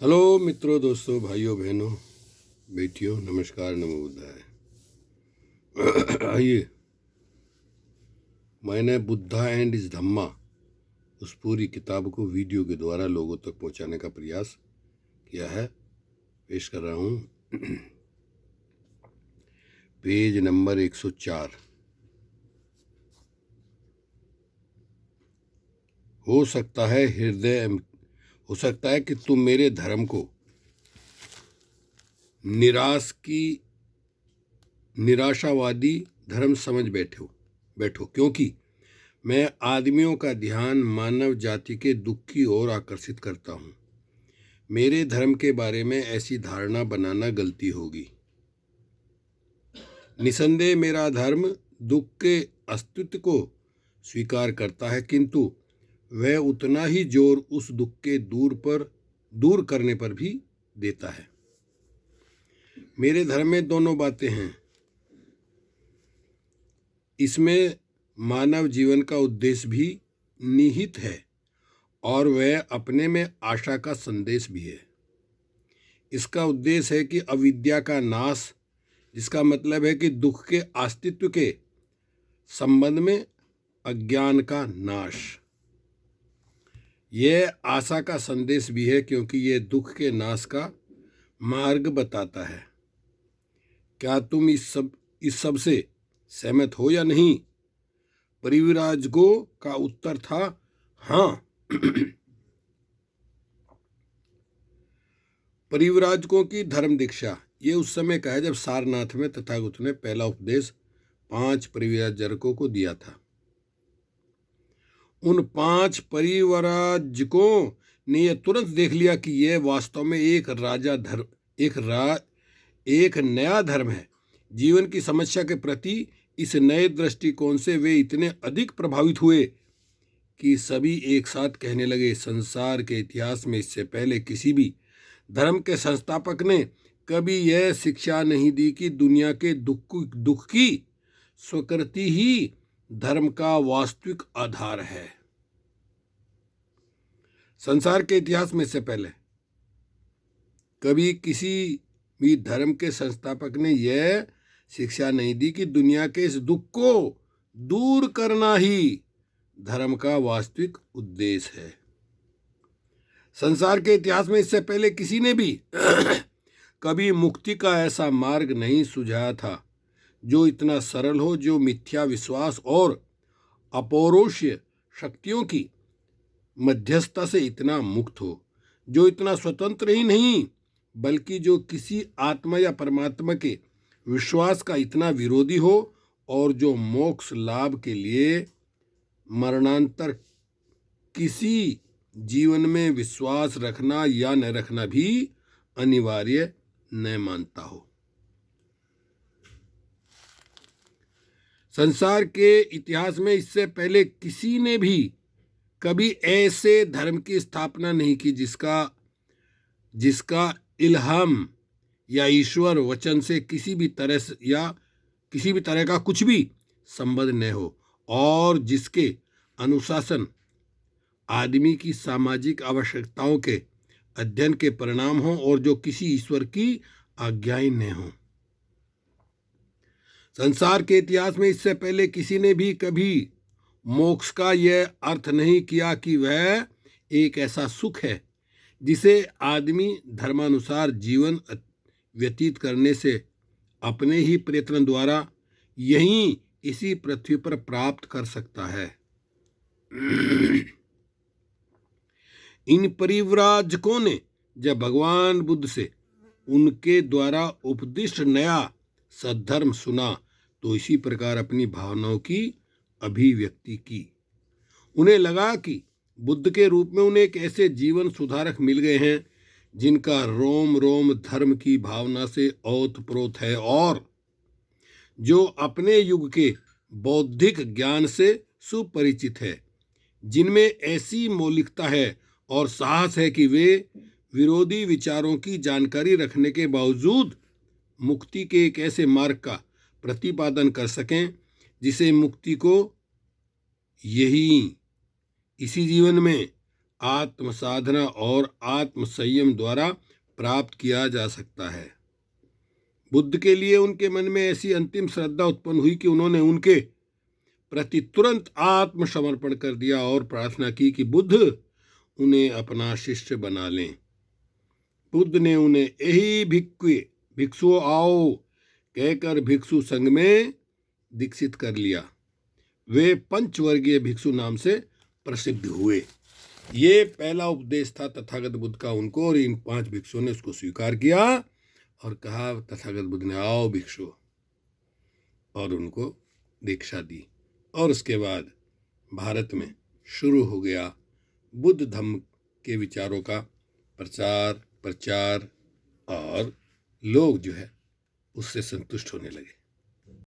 Hello मित्रों, दोस्तों, भाइयों, बहनों, बेटियों, नमस्कार, नमो बुद्धाय। आइए, मैंने बुद्धा एंड इस धम्मा उस पूरी किताब को वीडियो के द्वारा लोगों तक पहुंचाने का प्रयास किया है। पेश कर रहा हूं पेज नंबर 104। हो सकता है कि तुम मेरे धर्म को निराशावादी धर्म समझ बैठो, क्योंकि मैं आदमियों का ध्यान मानव जाति के दुख की ओर आकर्षित करता हूँ। मेरे धर्म के बारे में ऐसी धारणा बनाना गलती होगी। निसंदेह मेरा धर्म दुख के अस्तित्व को स्वीकार करता है, किंतु वह उतना ही जोर उस दुख के दूर करने पर भी देता है। मेरे धर्म में दोनों बातें हैं। इसमें मानव जीवन का उद्देश्य भी निहित है और वह अपने में आशा का संदेश भी है। इसका उद्देश्य है कि अविद्या का नाश, जिसका मतलब है कि दुख के अस्तित्व के संबंध में अज्ञान का नाश। यह आशा का संदेश भी है, क्योंकि यह दुख के नाश का मार्ग बताता है। क्या तुम इस सब से सहमत हो या नहीं? परिव्राजकों का उत्तर था हाँ। परिव्राजकों की धर्म दीक्षा, ये उस समय का है जब सारनाथ में तथागत ने पहला उपदेश 5 परिव्राजकों को दिया था। उन 5 परिव्राजकों ने यह तुरंत देख लिया कि यह वास्तव में एक नया धर्म है। जीवन की समस्या के प्रति इस नए दृष्टिकोण से वे इतने अधिक प्रभावित हुए कि सभी एक साथ कहने लगे, संसार के इतिहास में इससे पहले किसी भी धर्म के संस्थापक ने कभी यह शिक्षा नहीं दी कि दुनिया के दुख की स्वीकृति ही धर्म का वास्तविक आधार है। संसार के इतिहास में इससे पहले कभी किसी भी धर्म के संस्थापक ने यह शिक्षा नहीं दी कि दुनिया के इस दुख को दूर करना ही धर्म का वास्तविक उद्देश्य है। संसार के इतिहास में इससे पहले किसी ने भी कभी मुक्ति का ऐसा मार्ग नहीं सुझाया था जो इतना सरल हो, जो मिथ्या विश्वास और अपौरुषीय शक्तियों की मध्यस्थता से इतना मुक्त हो, जो इतना स्वतंत्र ही नहीं बल्कि जो किसी आत्मा या परमात्मा के विश्वास का इतना विरोधी हो, और जो मोक्ष लाभ के लिए मरणांतर किसी जीवन में विश्वास रखना या न रखना भी अनिवार्य न मानता हो। संसार के इतिहास में इससे पहले किसी ने भी कभी ऐसे धर्म की स्थापना नहीं की जिसका इल्हाम या ईश्वर वचन से किसी भी तरह का कुछ भी संबंध न हो, और जिसके अनुशासन आदमी की सामाजिक आवश्यकताओं के अध्ययन के परिणाम हो, और जो किसी ईश्वर की आज्ञाएं न हो। संसार के इतिहास में इससे पहले किसी ने भी कभी मोक्ष का यह अर्थ नहीं किया कि वह एक ऐसा सुख है जिसे आदमी धर्मानुसार जीवन व्यतीत करने से अपने ही प्रयत्न द्वारा यहीं इसी पृथ्वी पर प्राप्त कर सकता है। इन परिव्राजकों ने जब भगवान बुद्ध से उनके द्वारा उपदिष्ट नया सद्धर्म सुना तो इसी प्रकार अपनी भावनाओं की अभिव्यक्ति की। उन्हें लगा कि बुद्ध के रूप में उन्हें एक ऐसे जीवन सुधारक मिल गए हैं जिनका रोम रोम धर्म की भावना से ओतप्रोत है, और जो अपने युग के बौद्धिक ज्ञान से सुपरिचित है, जिनमें ऐसी मौलिकता है और साहस है कि वे विरोधी विचारों की जानकारी रखने के बावजूद मुक्ति के एक ऐसे मार्ग का प्रतिपादन कर सकें जिसे मुक्ति को इसी जीवन में आत्म साधना और आत्म संयम द्वारा प्राप्त किया जा सकता है। बुद्ध के लिए उनके मन में ऐसी अंतिम श्रद्धा उत्पन्न हुई कि उन्होंने उनके प्रति तुरंत आत्मसमर्पण कर दिया और प्रार्थना की कि बुद्ध उन्हें अपना शिष्य बना लें। बुद्ध ने उन्हें यही भिक्षु आओ कहकर भिक्षु संघ में दीक्षित कर लिया। वे पंचवर्गीय भिक्षु नाम से प्रसिद्ध हुए। ये पहला उपदेश था तथागत बुद्ध का उनको, और इन 5 भिक्षुओं ने उसको स्वीकार किया और कहा तथागत बुद्ध ने आओ भिक्षु, और उनको दीक्षा दी। और उसके बाद भारत में शुरू हो गया बुद्ध धम्म के विचारों का प्रचार, और लोग जो है उससे संतुष्ट होने लगे।